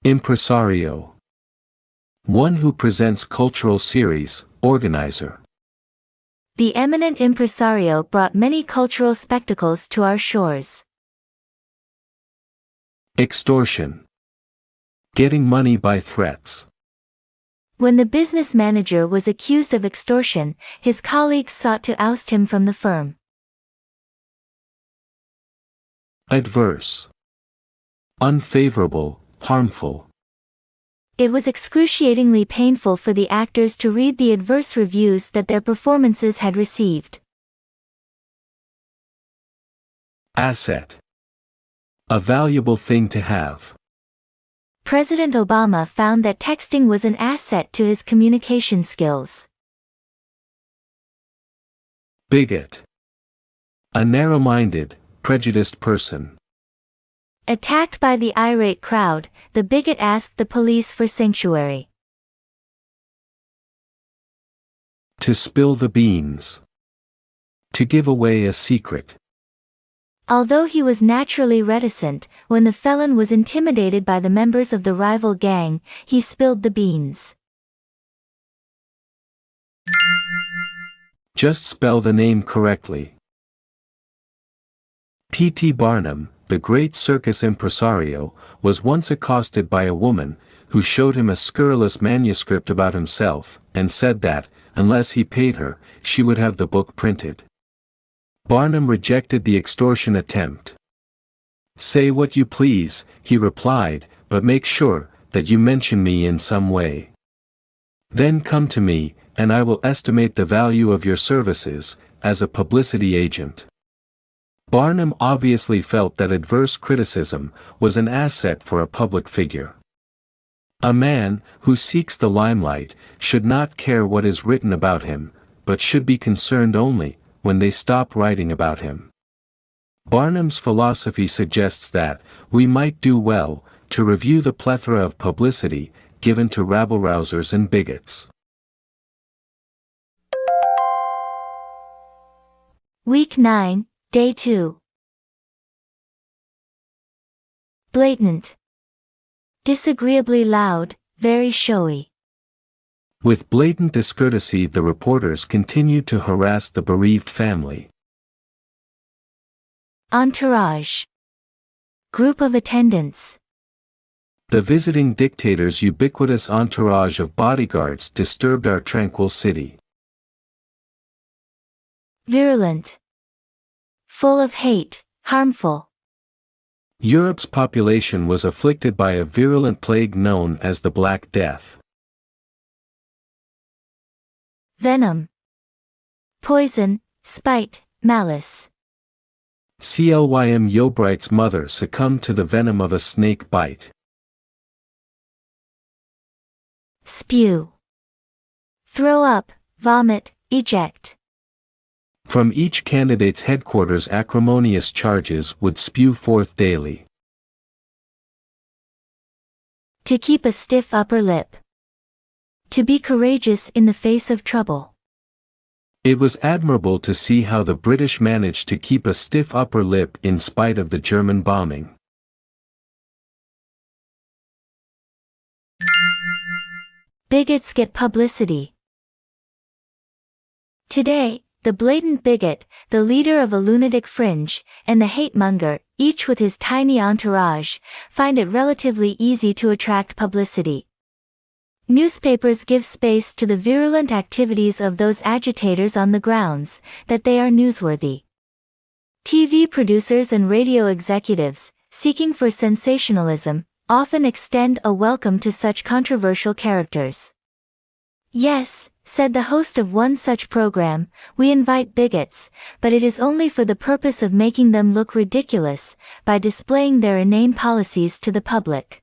Impresario. One who presents cultural series, organizer. The eminent impresario brought many cultural spectacles to our shores. Extortion. Getting money by threats. When the business manager was accused of extortion, his colleagues sought to oust him from the firm. Adverse. Unfavorable, harmful. It was excruciatingly painful for the actors to read the adverse reviews that their performances had received. Asset. A valuable thing to have. President Obama found that texting was an asset to his communication skills. Bigot. A narrow-minded, prejudiced person. Attacked by the irate crowd, the bigot asked the police for sanctuary. To spill the beans. To give away a secret. Although he was naturally reticent, when the felon was intimidated by the members of the rival gang, he spilled the beans. Just spell the name correctly. P.T. Barnum, the great circus impresario, was once accosted by a woman, who showed him a scurrilous manuscript about himself, and said that, unless he paid her, she would have the book printed. Barnum rejected the extortion attempt. "Say what you please," he replied, "but make sure that you mention me in some way. Then come to me, and I will estimate the value of your services, as a publicity agent." Barnum obviously felt that adverse criticism was an asset for a public figure. A man who seeks the limelight should not care what is written about him, but should be concerned only when they stop writing about him. Barnum's philosophy suggests that we might do well to review the plethora of publicity given to rabble-rousers and bigots. Week 9, Day 2. Blatant. Disagreeably loud, very showy. With blatant discourtesy, the reporters continued to harass the bereaved family. Entourage. Group of attendants. The visiting dictator's ubiquitous entourage of bodyguards disturbed our tranquil city. Virulent. Full of hate, harmful. Europe's population was afflicted by a virulent plague known as the Black Death. Venom. Poison, spite, malice. Clym Yobrite's mother succumbed to the venom of a snake bite. Spew. Throw up, vomit, eject. From each candidate's headquarters acrimonious charges would spew forth daily. To keep a stiff upper lip. To be courageous in the face of trouble. It was admirable to see how the British managed to keep a stiff upper lip in spite of the German bombing. Bigots get publicity. Today, the blatant bigot, the leader of a lunatic fringe, and the hate-monger, each with his tiny entourage, find it relatively easy to attract publicity. Newspapers give space to the virulent activities of those agitators on the grounds that they are newsworthy. TV producers and radio executives, seeking for sensationalism, often extend a welcome to such controversial characters. "Yes," said the host of one such program, "we invite bigots, but it is only for the purpose of making them look ridiculous, by displaying their inane policies to the public."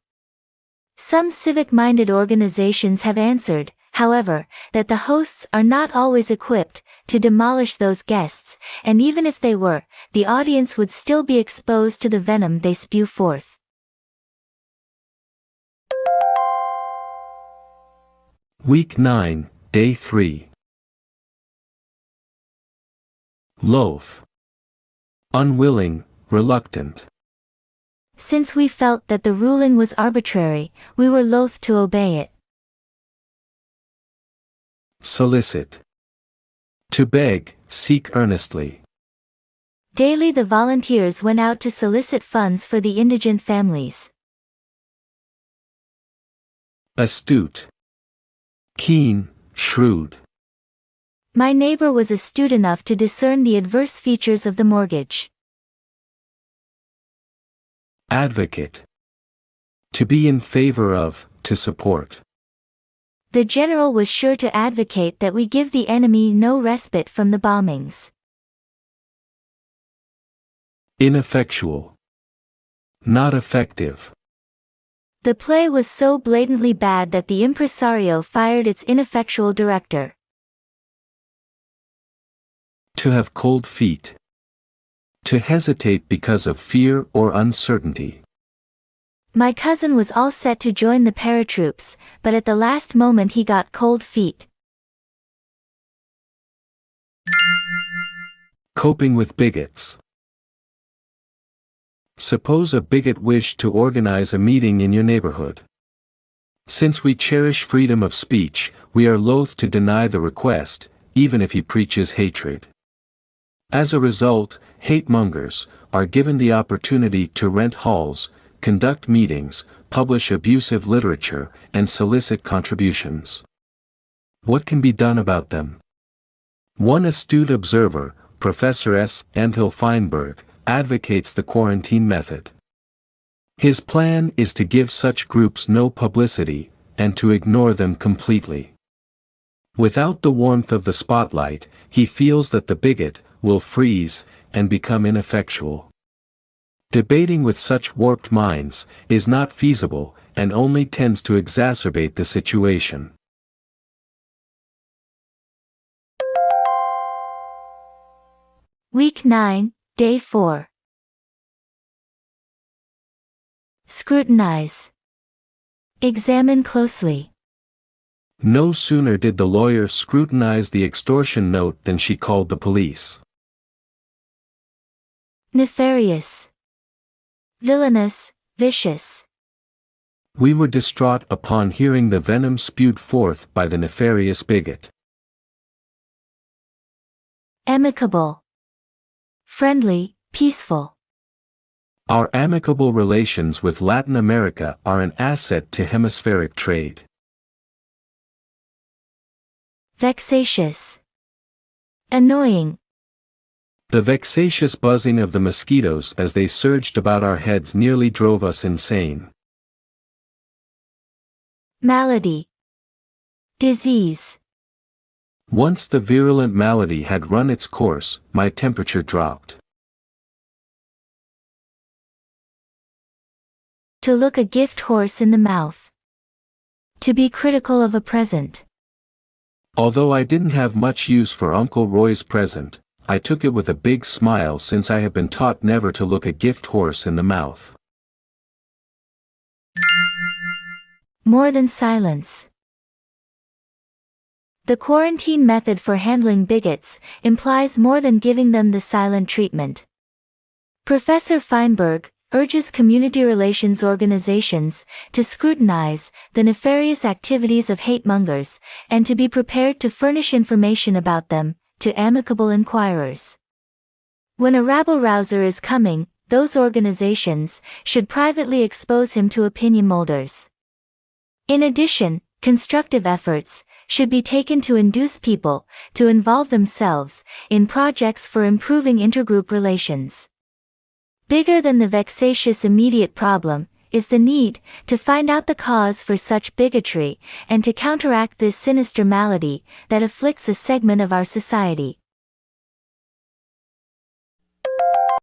Some civic-minded organizations have answered, however, that the hosts are not always equipped to demolish those guests, and even if they were, the audience would still be exposed to the venom they spew forth. Week 9, Day 3. Loath. Unwilling, reluctant. Since we felt that the ruling was arbitrary, we were loath to obey it. Solicit. To beg, seek earnestly. Daily the volunteers went out to solicit funds for the indigent families. Astute. Keen, shrewd. My neighbor was astute enough to discern the adverse features of the mortgage. Advocate. To be in favor of, to support. The general was sure to advocate that we give the enemy no respite from the bombings. Ineffectual. Not effective. The play was so blatantly bad that the impresario fired its ineffectual director. To have cold feet. To hesitate because of fear or uncertainty. My cousin was all set to join the paratroops, but at the last moment he got cold feet. Coping with bigots. Suppose a bigot wished to organize a meeting in your neighborhood. Since we cherish freedom of speech, we are loath to deny the request, even if he preaches hatred. As a result, hate-mongers are given the opportunity to rent halls, conduct meetings, publish abusive literature, and solicit contributions. What can be done about them? One astute observer, Professor S. Emil Feinberg, advocates the quarantine method. His plan is to give such groups no publicity, and to ignore them completely. Without the warmth of the spotlight, he feels that the bigot will freeze and become ineffectual. Debating with such warped minds is not feasible and only tends to exacerbate the situation. Week 9, Day 4. Scrutinize. Examine closely. No sooner did the lawyer scrutinize the extortion note than she called the police. Nefarious. Villainous, vicious. We were distraught upon hearing the venom spewed forth by the nefarious bigot. Amicable. Friendly, peaceful. Our amicable relations with Latin America are an asset to hemispheric trade. Vexatious. Annoying. The vexatious buzzing of the mosquitoes as they surged about our heads nearly drove us insane. Malady. Disease. Once the virulent malady had run its course, my temperature dropped. To look a gift horse in the mouth. To be critical of a present. Although I didn't have much use for Uncle Roy's present, I took it with a big smile since I have been taught never to look a gift horse in the mouth. More than silence. The quarantine method for handling bigots implies more than giving them the silent treatment. Professor Feinberg urges community relations organizations to scrutinize the nefarious activities of hate-mongers and to be prepared to furnish information about them to amicable inquirers. When a rabble-rouser is coming, those organizations should privately expose him to opinion molders. In addition, constructive efforts should be taken to induce people to involve themselves in projects for improving intergroup relations. Bigger than the vexatious immediate problem is the need to find out the cause for such bigotry and to counteract this sinister malady that afflicts a segment of our society.